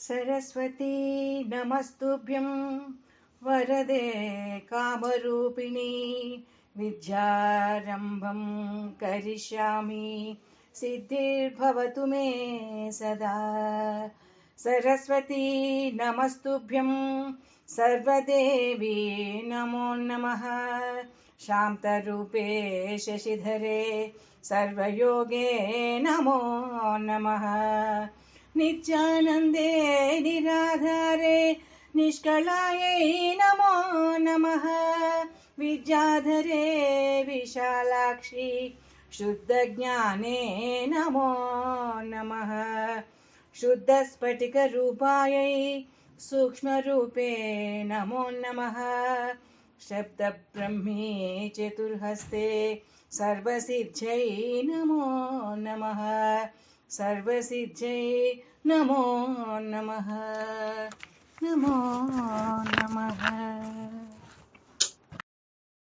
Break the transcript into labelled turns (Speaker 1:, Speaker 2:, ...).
Speaker 1: सरस्वती नमस्तुभ्यं वरदे कामरूपिणी विद्यारम्भं करिष्यामि सिद्धिर्भवतु मे सदा। सरस्वती नमस्तुभ्यं सर्वदेवी नमो नमः। शान्तरूपे शशिधरे सर्वयोगे नमो नमः। नित्यानन्दे निराधारे निष्कलायै नमो नमः। विद्याधरे विशालाक्षी शुद्धज्ञाने नमो नमः। शुद्धस्फटिकरूपायै सूक्ष्मरूपे नमो नमः। शब्दब्रह्मी चतुर्हस्ते सर्वसिद्ध्यै नमो नमः। सर्वसिद्ध्यै नमो नमः। नमो नमः।